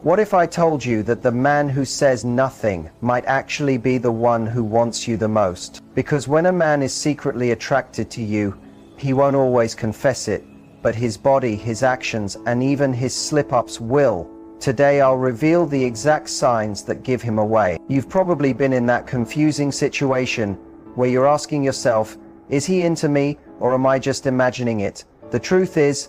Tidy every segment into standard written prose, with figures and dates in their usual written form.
What if I told you that the man who says nothing might actually be the one who wants you the most? Because when a man is secretly attracted to you, he won't always confess it, but his body, his actions, and even his slip-ups will. Today I'll reveal the exact signs that give him away. You've probably been in that confusing situation where you're asking yourself, is he into me or am I just imagining it? The truth is,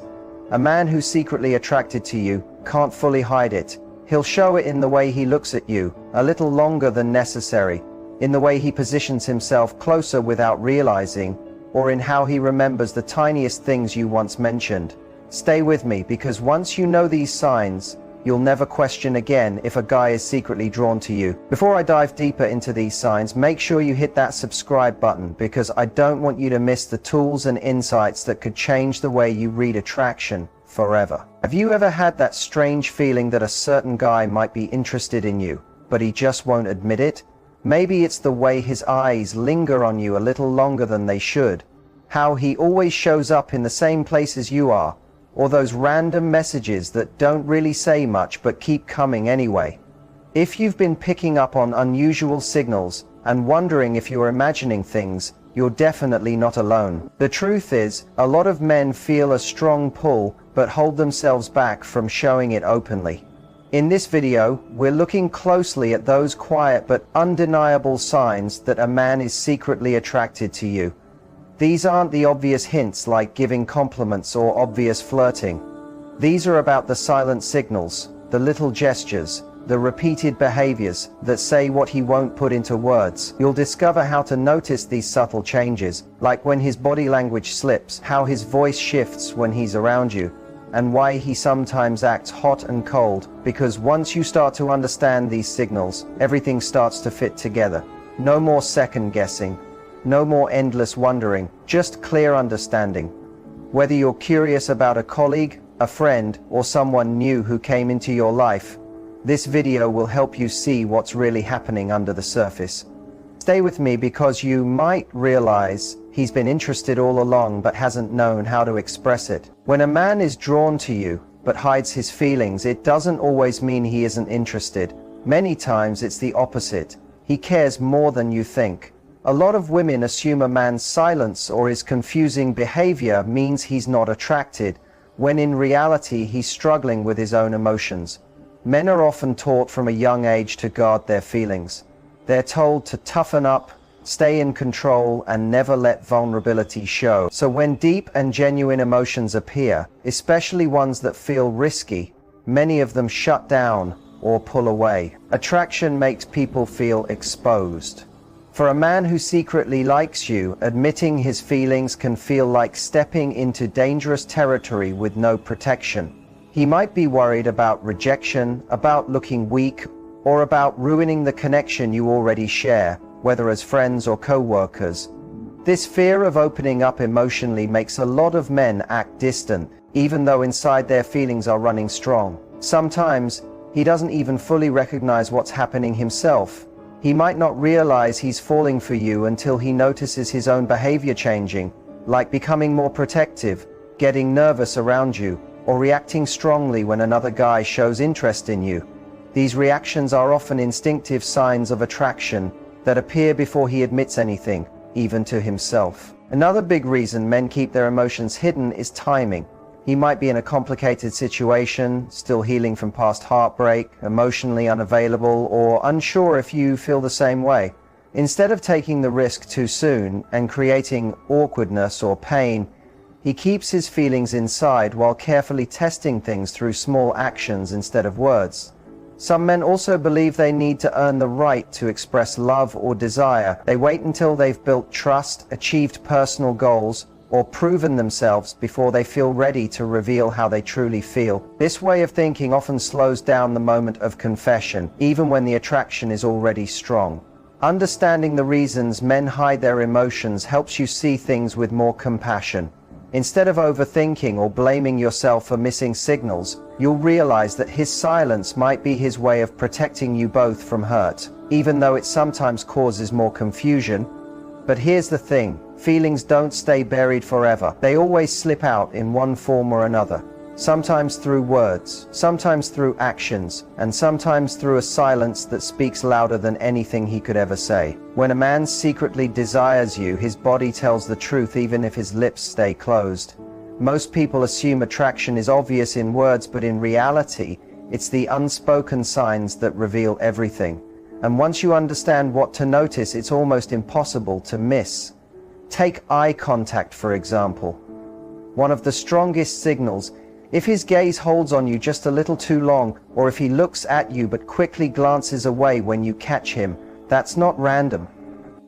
a man who's secretly attracted to you can't fully hide it. He'll show it in the way he looks at you, a little longer than necessary, in the way he positions himself closer without realizing, or in how he remembers the tiniest things you once mentioned. Stay with me, because once you know these signs, you'll never question again if a guy is secretly drawn to you. Before I dive deeper into these signs, make sure you hit that subscribe button, because I don't want you to miss the tools and insights that could change the way you read attraction forever. Have you ever had that strange feeling that a certain guy might be interested in you, but he just won't admit it? Maybe it's the way his eyes linger on you a little longer than they should, how he always shows up in the same places you are, or those random messages that don't really say much but keep coming anyway. If you've been picking up on unusual signals and wondering if you're imagining things, you're definitely not alone. The truth is, a lot of men feel a strong pull but hold themselves back from showing it openly. In this video, we're looking closely at those quiet but undeniable signs that a man is secretly attracted to you. These aren't the obvious hints like giving compliments or obvious flirting. These are about the silent signals, the little gestures, the repeated behaviors that say what he won't put into words. You'll discover how to notice these subtle changes, like when his body language slips, how his voice shifts when he's around you, and why he sometimes acts hot and cold, because once you start to understand these signals, everything starts to fit together. No more second guessing, no more endless wondering, just clear understanding. Whether you're curious about a colleague, a friend, or someone new who came into your life, this video will help you see what's really happening under the surface. Stay with me, because you might realize he's been interested all along but hasn't known how to express it. When a man is drawn to you but hides his feelings, it doesn't always mean he isn't interested. Many times it's the opposite. He cares more than you think. A lot of women assume a man's silence or his confusing behavior means he's not attracted, when in reality he's struggling with his own emotions. Men are often taught from a young age to guard their feelings. They're told to toughen up, stay in control, and never let vulnerability show. So when deep and genuine emotions appear, especially ones that feel risky, many of them shut down or pull away. Attraction makes people feel exposed. For a man who secretly likes you, admitting his feelings can feel like stepping into dangerous territory with no protection. He might be worried about rejection, about looking weak, or about ruining the connection you already share, whether as friends or co-workers. This fear of opening up emotionally makes a lot of men act distant, even though inside their feelings are running strong. Sometimes, he doesn't even fully recognize what's happening himself. He might not realize he's falling for you until he notices his own behavior changing, like becoming more protective, getting nervous around you, or reacting strongly when another guy shows interest in you. These reactions are often instinctive signs of attraction that appear before he admits anything, even to himself. Another big reason men keep their emotions hidden is timing. He might be in a complicated situation, still healing from past heartbreak, emotionally unavailable, or unsure if you feel the same way. Instead of taking the risk too soon and creating awkwardness or pain, he keeps his feelings inside while carefully testing things through small actions instead of words. Some men also believe they need to earn the right to express love or desire. They wait until they've built trust, achieved personal goals, or proven themselves before they feel ready to reveal how they truly feel. This way of thinking often slows down the moment of confession, even when the attraction is already strong. Understanding the reasons men hide their emotions helps you see things with more compassion. Instead of overthinking or blaming yourself for missing signals, you'll realize that his silence might be his way of protecting you both from hurt, even though it sometimes causes more confusion. But here's the thing, feelings don't stay buried forever. They always slip out in one form or another. sometimes through words, sometimes through actions, and sometimes through a silence that speaks louder than anything he could ever say. When a man secretly desires you, his body tells the truth even if his lips stay closed. Most people assume attraction is obvious in words, but in reality, it's the unspoken signs that reveal everything. And once you understand what to notice, it's almost impossible to miss. Take eye contact, for example. One of the strongest signals, if his gaze holds on you just a little too long, or if he looks at you but quickly glances away when you catch him, that's not random.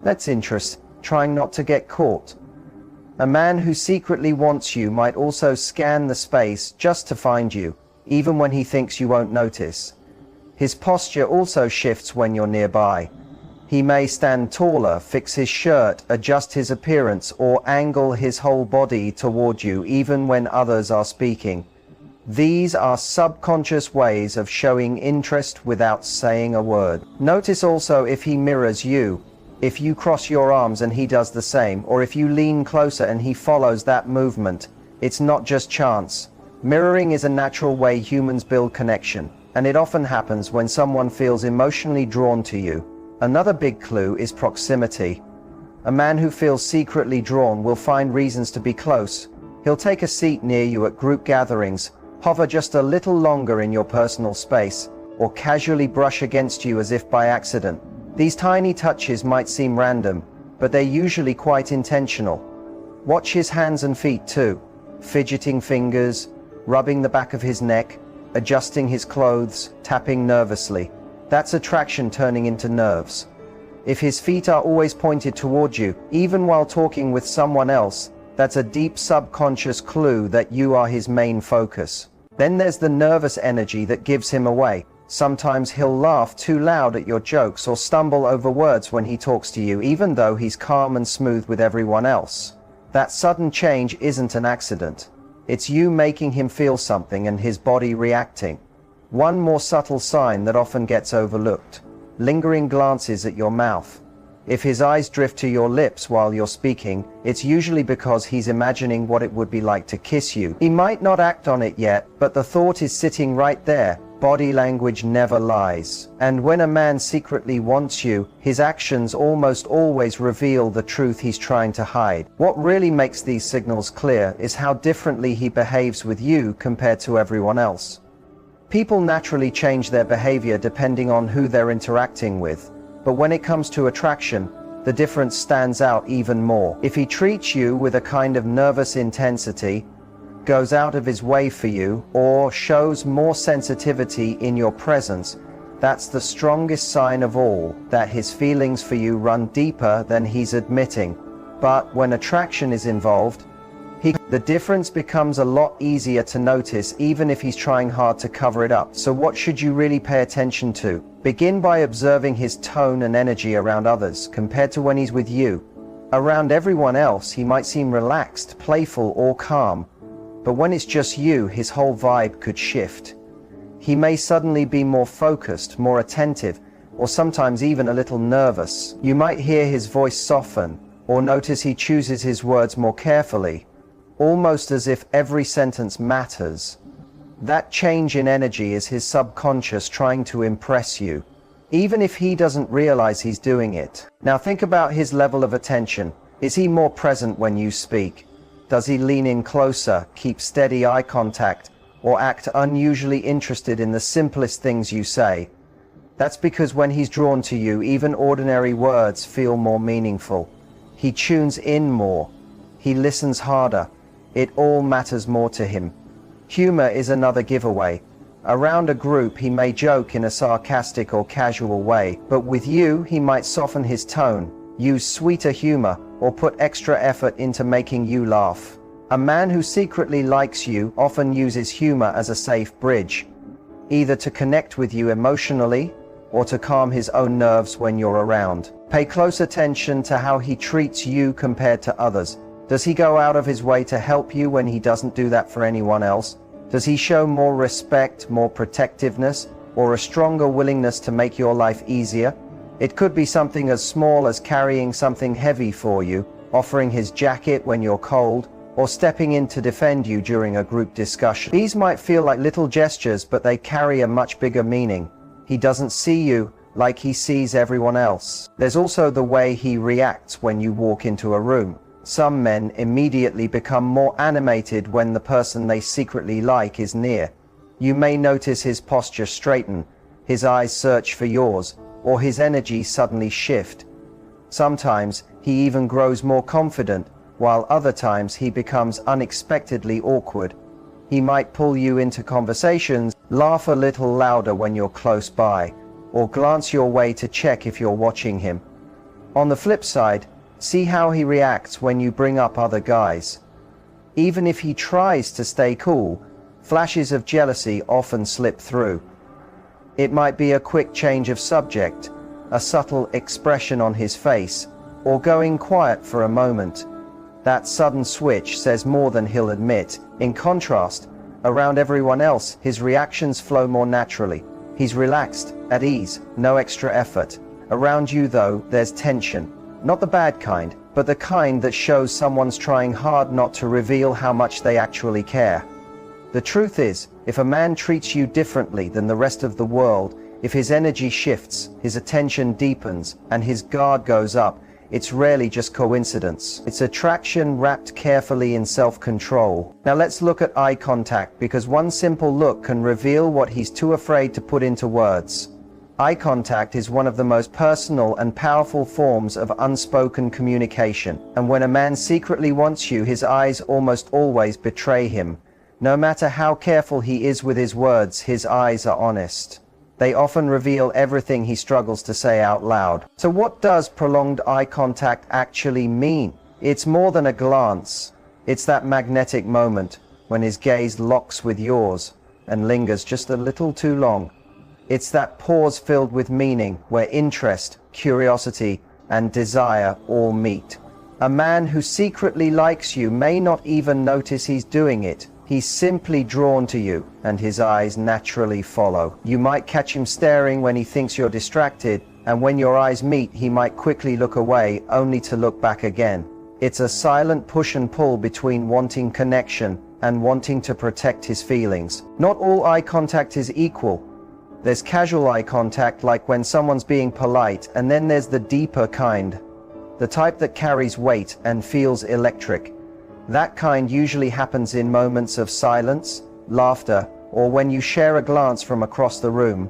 That's interest, trying not to get caught. A man who secretly wants you might also scan the space just to find you, even when he thinks you won't notice. His posture also shifts when you're nearby. He may stand taller, fix his shirt, adjust his appearance, or angle his whole body toward you, even when others are speaking. These are subconscious ways of showing interest without saying a word. Notice also if he mirrors you. If you cross your arms and he does the same, or if you lean closer and he follows that movement, it's not just chance. Mirroring is a natural way humans build connection, and it often happens when someone feels emotionally drawn to you. Another big clue is proximity. A man who feels secretly drawn will find reasons to be close. He'll take a seat near you at group gatherings, hover just a little longer in your personal space, or casually brush against you as if by accident. These tiny touches might seem random, but they're usually quite intentional. Watch his hands and feet too, fidgeting fingers, rubbing the back of his neck, adjusting his clothes, tapping nervously. That's attraction turning into nerves. If his feet are always pointed toward you, even while talking with someone else, that's a deep subconscious clue that you are his main focus. Then there's the nervous energy that gives him away. Sometimes he'll laugh too loud at your jokes or stumble over words when he talks to you, even though he's calm and smooth with everyone else. That sudden change isn't an accident. It's you making him feel something and his body reacting. One more subtle sign that often gets overlooked: lingering glances at your mouth. If his eyes drift to your lips while you're speaking, it's usually because he's imagining what it would be like to kiss you. He might not act on it yet, but the thought is sitting right there. Body language never lies. And when a man secretly wants you, his actions almost always reveal the truth he's trying to hide. What really makes these signals clear is how differently he behaves with you compared to everyone else. People naturally change their behavior depending on who they're interacting with, but when it comes to attraction, the difference stands out even more. If he treats you with a kind of nervous intensity, goes out of his way for you, or shows more sensitivity in your presence, that's the strongest sign of all, that his feelings for you run deeper than he's admitting. But when attraction is involved, the difference becomes a lot easier to notice, even if he's trying hard to cover it up. So what should you really pay attention to? Begin by observing his tone and energy around others compared to when he's with you. Around everyone else, he might seem relaxed, playful, or calm. But when it's just you, his whole vibe could shift. He may suddenly be more focused, more attentive, or sometimes even a little nervous. You might hear his voice soften, or notice he chooses his words more carefully, almost as if every sentence matters. That change in energy is his subconscious trying to impress you, even if he doesn't realize he's doing it. Now think about his level of attention. Is he more present when you speak? Does he lean in closer, keep steady eye contact, or act unusually interested in the simplest things you say? That's because when he's drawn to you, even ordinary words feel more meaningful. He tunes in more. He listens harder. It all matters more to him. Humor is another giveaway. Around a group, he may joke in a sarcastic or casual way, but with you, he might soften his tone, use sweeter humor, or put extra effort into making you laugh. A man who secretly likes you often uses humor as a safe bridge, either to connect with you emotionally or to calm his own nerves when you're around. Pay close attention to how he treats you compared to others. Does he go out of his way to help you when he doesn't do that for anyone else? Does he show more respect, more protectiveness, or a stronger willingness to make your life easier? It could be something as small as carrying something heavy for you, offering his jacket when you're cold, or stepping in to defend you during a group discussion. These might feel like little gestures, but they carry a much bigger meaning. He doesn't see you like he sees everyone else. There's also the way he reacts when you walk into a room. Some men immediately become more animated when the person they secretly like is near. You may notice his posture straighten, his eyes search for yours, or his energy suddenly shift. Sometimes he even grows more confident, while other times he becomes unexpectedly awkward. He might pull you into conversations, laugh a little louder when you're close by, or glance your way to check if you're watching him. On the flip side, see how he reacts when you bring up other guys. Even if he tries to stay cool, flashes of jealousy often slip through. It might be a quick change of subject, a subtle expression on his face, or going quiet for a moment. That sudden switch says more than he'll admit. In contrast, around everyone else, his reactions flow more naturally. He's relaxed, at ease, no extra effort. Around you, though, there's tension. Not the bad kind, but the kind that shows someone's trying hard not to reveal how much they actually care. The truth is, if a man treats you differently than the rest of the world, if his energy shifts, his attention deepens, and his guard goes up, it's rarely just coincidence. It's attraction wrapped carefully in self-control. Now let's look at eye contact, because one simple look can reveal what he's too afraid to put into words. Eye contact is one of the most personal and powerful forms of unspoken communication, and when a man secretly wants you, his eyes almost always betray him. No matter how careful he is with his words, his eyes are honest. They often reveal everything he struggles to say out loud. So what does prolonged eye contact actually mean? It's more than a glance. It's that magnetic moment when his gaze locks with yours and lingers just a little too long. It's that pause filled with meaning where interest, curiosity, and desire all meet. A man who secretly likes you may not even notice he's doing it. He's simply drawn to you, and his eyes naturally follow. You might catch him staring when he thinks you're distracted, and when your eyes meet, he might quickly look away, only to look back again. It's a silent push and pull between wanting connection and wanting to protect his feelings. Not all eye contact is equal. There's casual eye contact, like when someone's being polite, and then there's the deeper kind, the type that carries weight and feels electric. That kind usually happens in moments of silence, laughter, or when you share a glance from across the room.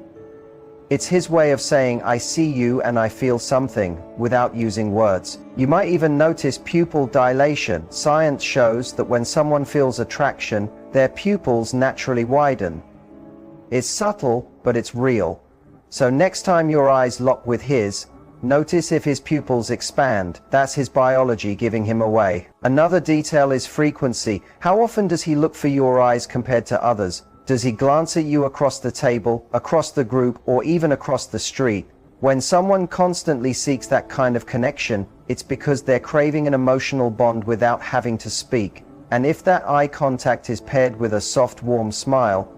It's his way of saying, "I see you and I feel something," without using words. You might even notice pupil dilation. Science shows that when someone feels attraction, their pupils naturally widen. It's subtle, but it's real. So next time your eyes lock with his, notice if his pupils expand. That's his biology giving him away. Another detail is frequency. How often does he look for your eyes compared to others? Does he glance at you across the table, across the group, or even across the street? When someone constantly seeks that kind of connection, it's because they're craving an emotional bond without having to speak. And if that eye contact is paired with a soft, warm smile,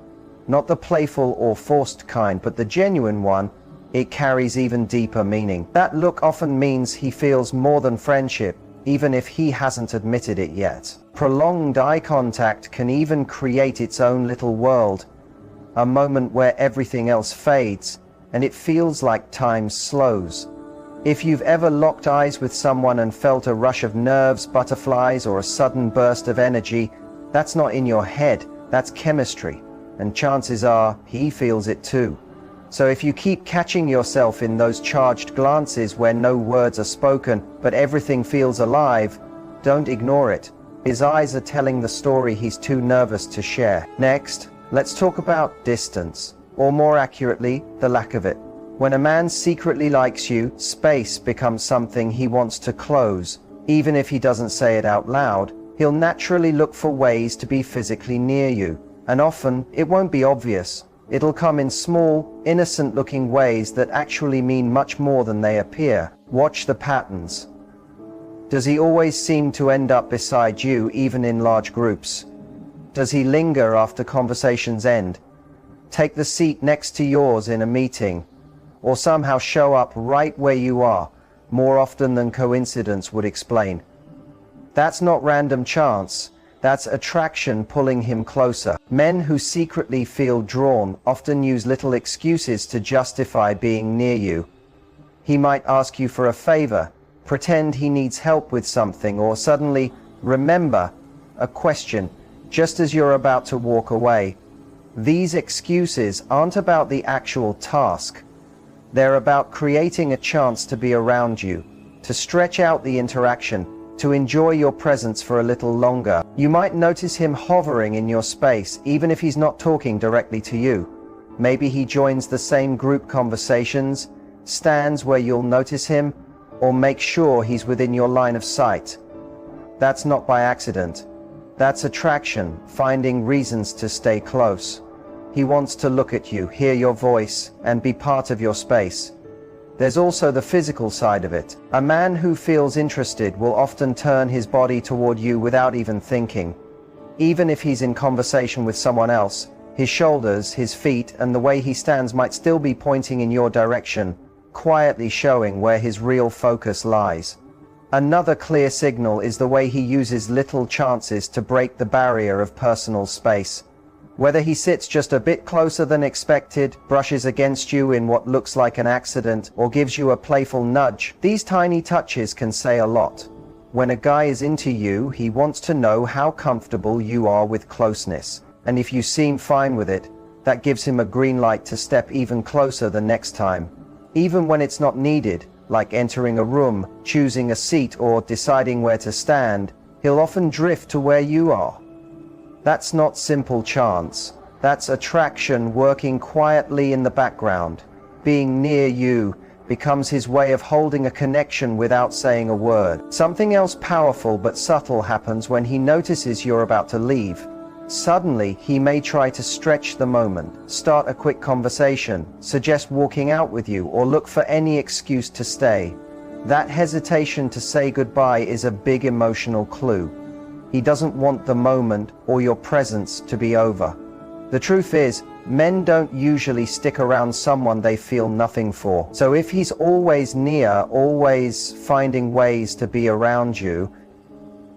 not the playful or forced kind, but the genuine one, it carries even deeper meaning. That look often means he feels more than friendship, even if he hasn't admitted it yet. Prolonged eye contact can even create its own little world, a moment where everything else fades, and it feels like time slows. If you've ever locked eyes with someone and felt a rush of nerves, butterflies, or a sudden burst of energy, that's not in your head, that's chemistry, and chances are he feels it too. So if you keep catching yourself in those charged glances where no words are spoken, but everything feels alive, don't ignore it. His eyes are telling the story he's too nervous to share. Next, let's talk about distance, or more accurately, the lack of it. When a man secretly likes you, space becomes something he wants to close. Even if he doesn't say it out loud, he'll naturally look for ways to be physically near you. And often, it won't be obvious. It'll come in small, innocent-looking ways that actually mean much more than they appear. Watch the patterns. Does he always seem to end up beside you, even in large groups? Does he linger after conversations end? Take the seat next to yours in a meeting? Or somehow show up right where you are, more often than coincidence would explain? That's not random chance. That's attraction pulling him closer. Men who secretly feel drawn often use little excuses to justify being near you. He might ask you for a favor, pretend he needs help with something, or suddenly remember a question just as you're about to walk away. These excuses aren't about the actual task. They're about creating a chance to be around you, to stretch out the interaction, to enjoy your presence for a little longer. You might notice him hovering in your space, even if he's not talking directly to you. Maybe he joins the same group conversations, stands where you'll notice him, or make sure he's within your line of sight. That's not by accident. That's attraction, finding reasons to stay close. He wants to look at you, hear your voice, and be part of your space. There's also the physical side of it. A man who feels interested will often turn his body toward you without even thinking. Even if he's in conversation with someone else, his shoulders, his feet, and the way he stands might still be pointing in your direction, quietly showing where his real focus lies. Another clear signal is the way he uses little chances to break the barrier of personal space. Whether he sits just a bit closer than expected, brushes against you in what looks like an accident, or gives you a playful nudge, these tiny touches can say a lot. When a guy is into you, he wants to know how comfortable you are with closeness. And if you seem fine with it, that gives him a green light to step even closer the next time. Even when it's not needed, like entering a room, choosing a seat, or deciding where to stand, he'll often drift to where you are. That's not simple chance. That's attraction working quietly in the background. Being near you becomes his way of holding a connection without saying a word. Something else powerful but subtle happens when he notices you're about to leave. Suddenly, he may try to stretch the moment, start a quick conversation, suggest walking out with you, or look for any excuse to stay. That hesitation to say goodbye is a big emotional clue. He doesn't want the moment or your presence to be over. The truth is, men don't usually stick around someone they feel nothing for. So if he's always near, always finding ways to be around you,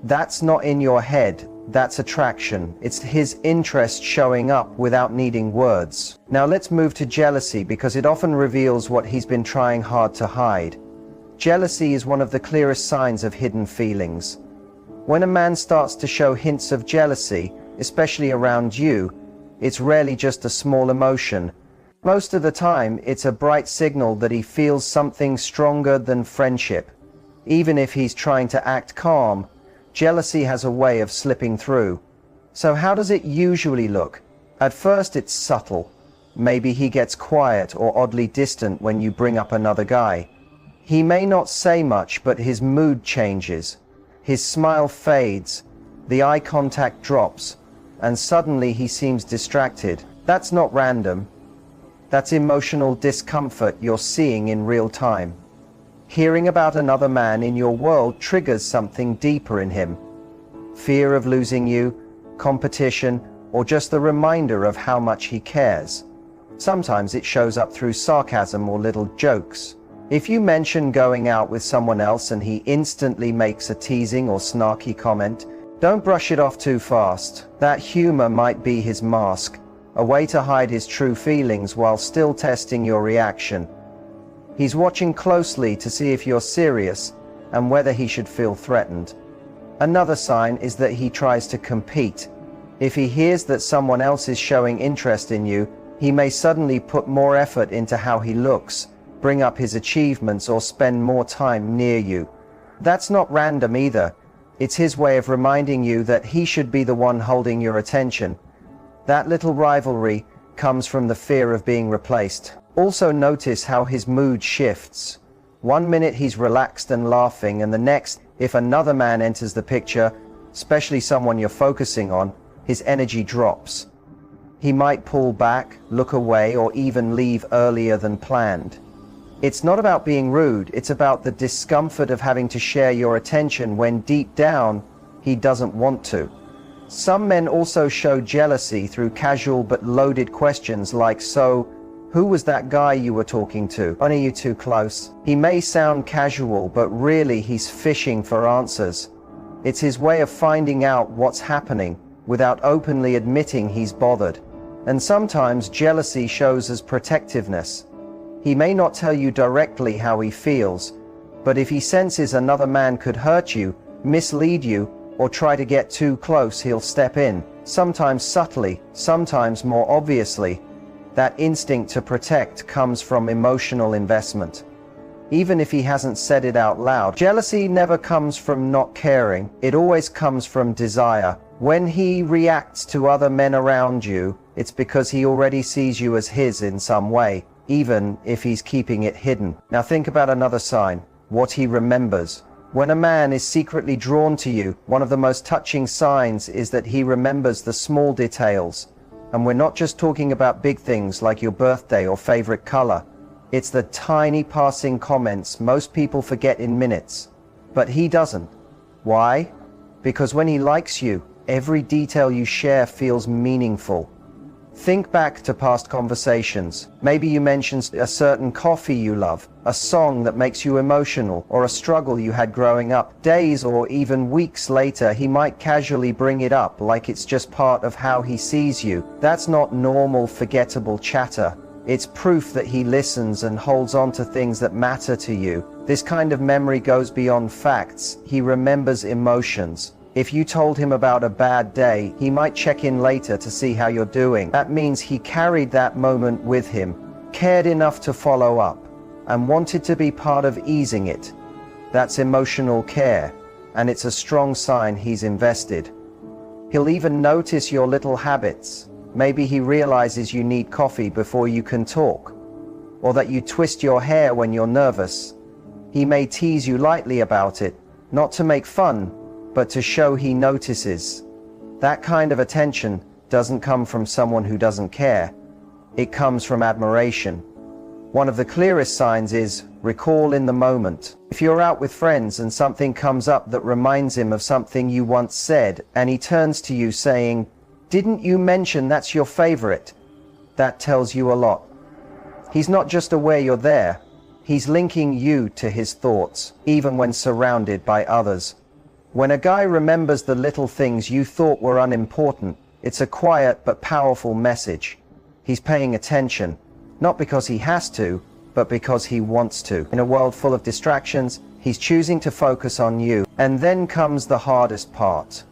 that's not in your head. That's attraction. It's his interest showing up without needing words. Now let's move to jealousy, because it often reveals what he's been trying hard to hide. Jealousy is one of the clearest signs of hidden feelings. When a man starts to show hints of jealousy, especially around you, it's rarely just a small emotion. Most of the time, it's a bright signal that he feels something stronger than friendship. Even if he's trying to act calm, jealousy has a way of slipping through. So how does it usually look? At first it's subtle. Maybe he gets quiet or oddly distant when you bring up another guy. He may not say much, but his mood changes. His smile fades, the eye contact drops, and suddenly he seems distracted. That's not random. That's emotional discomfort you're seeing in real time. Hearing about another man in your world triggers something deeper in him. Fear of losing you, competition, or just the reminder of how much he cares. Sometimes it shows up through sarcasm or little jokes. If you mention going out with someone else and he instantly makes a teasing or snarky comment, don't brush it off too fast. That humor might be his mask, a way to hide his true feelings while still testing your reaction. He's watching closely to see if you're serious and whether he should feel threatened. Another sign is that he tries to compete. If he hears that someone else is showing interest in you, he may suddenly put more effort into how he looks, bring up his achievements, or spend more time near you. That's not random either. It's his way of reminding you that he should be the one holding your attention. That little rivalry comes from the fear of being replaced. Also notice how his mood shifts. One minute he's relaxed and laughing, and the next, if another man enters the picture, especially someone you're focusing on, his energy drops. He might pull back, look away, or even leave earlier than planned. It's not about being rude, it's about the discomfort of having to share your attention when deep down, he doesn't want to. Some men also show jealousy through casual but loaded questions like, "So, who was that guy you were talking to? Are you too close?" He may sound casual, but really he's fishing for answers. It's his way of finding out what's happening without openly admitting he's bothered. And sometimes jealousy shows as protectiveness. He may not tell you directly how he feels, but if he senses another man could hurt you, mislead you, or try to get too close, he'll step in, sometimes subtly, sometimes more obviously. That instinct to protect comes from emotional investment. Even if he hasn't said it out loud, jealousy never comes from not caring, it always comes from desire. When he reacts to other men around you, it's because he already sees you as his in some way, even if he's keeping it hidden. Now think about another sign, what he remembers. When a man is secretly drawn to you, one of the most touching signs is that he remembers the small details. And we're not just talking about big things like your birthday or favorite color. It's the tiny passing comments most people forget in minutes. But he doesn't. Why? Because when he likes you, every detail you share feels meaningful. Think back to past conversations. Maybe you mentioned a certain coffee you love, a song that makes you emotional, or a struggle you had growing up. Days or even weeks later, he might casually bring it up like it's just part of how he sees you. That's not normal, forgettable chatter. It's proof that he listens and holds on to things that matter to you. This kind of memory goes beyond facts. He remembers emotions. If you told him about a bad day, he might check in later to see how you're doing. That means he carried that moment with him, cared enough to follow up, and wanted to be part of easing it. That's emotional care, and it's a strong sign he's invested. He'll even notice your little habits. Maybe he realizes you need coffee before you can talk, or that you twist your hair when you're nervous. He may tease you lightly about it, not to make fun, but to show he notices. That kind of attention doesn't come from someone who doesn't care. It comes from admiration. One of the clearest signs is recall in the moment. If you're out with friends and something comes up that reminds him of something you once said, and he turns to you saying, "Didn't you mention that's your favorite?" That tells you a lot. He's not just aware you're there, he's linking you to his thoughts, even when surrounded by others. When a guy remembers the little things you thought were unimportant, it's a quiet but powerful message. He's paying attention, not because he has to, but because he wants to. In a world full of distractions, he's choosing to focus on you. And then comes the hardest part,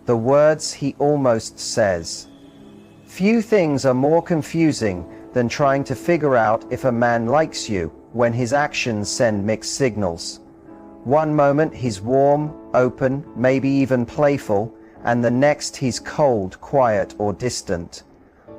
the words he almost says. Few things are more confusing than trying to figure out if a man likes you when his actions send mixed signals. One moment he's warm, open, maybe even playful, and the next he's cold, quiet, or distant.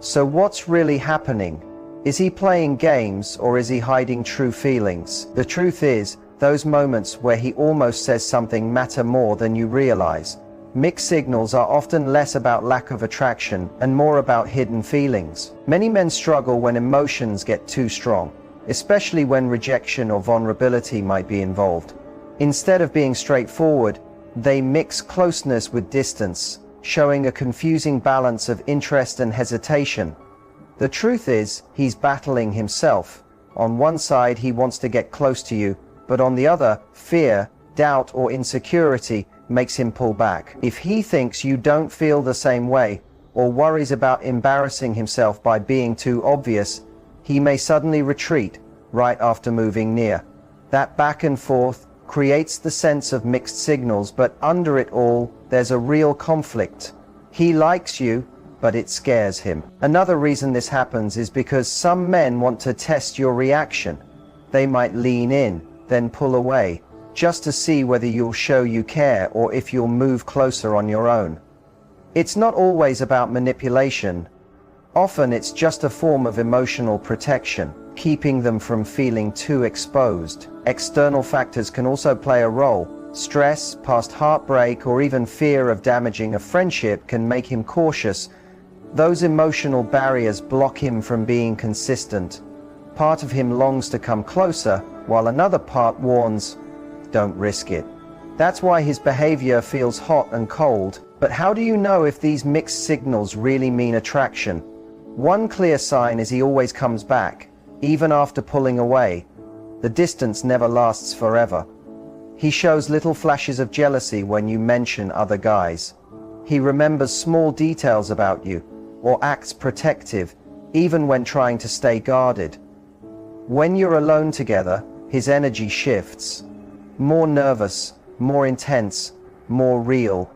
So what's really happening? Is he playing games, or is he hiding true feelings? The truth is, those moments where he almost says something matter more than you realize. Mixed signals are often less about lack of attraction and more about hidden feelings. Many men struggle when emotions get too strong, especially when rejection or vulnerability might be involved. Instead of being straightforward, they mix closeness with distance, showing a confusing balance of interest and hesitation. The truth is, he's battling himself. On one side, he wants to get close to you, but on the other, fear, doubt, or insecurity makes him pull back. If he thinks you don't feel the same way, or worries about embarrassing himself by being too obvious, he may suddenly retreat right after moving near. That back and forth creates the sense of mixed signals, but under it all, there's a real conflict. He likes you, but it scares him. Another reason this happens is because some men want to test your reaction. They might lean in, then pull away, just to see whether you'll show you care or if you'll move closer on your own. It's not always about manipulation. Often it's just a form of emotional protection, keeping them from feeling too exposed. External factors can also play a role. Stress, past heartbreak, or even fear of damaging a friendship can make him cautious. Those emotional barriers block him from being consistent. Part of him longs to come closer, while another part warns, don't risk it. That's why his behavior feels hot and cold. But how do you know if these mixed signals really mean attraction? One clear sign is he always comes back, even after pulling away. The distance never lasts forever. He shows little flashes of jealousy when you mention other guys. He remembers small details about you, or acts protective, even when trying to stay guarded. When you're alone together, his energy shifts. More nervous, more intense, more real.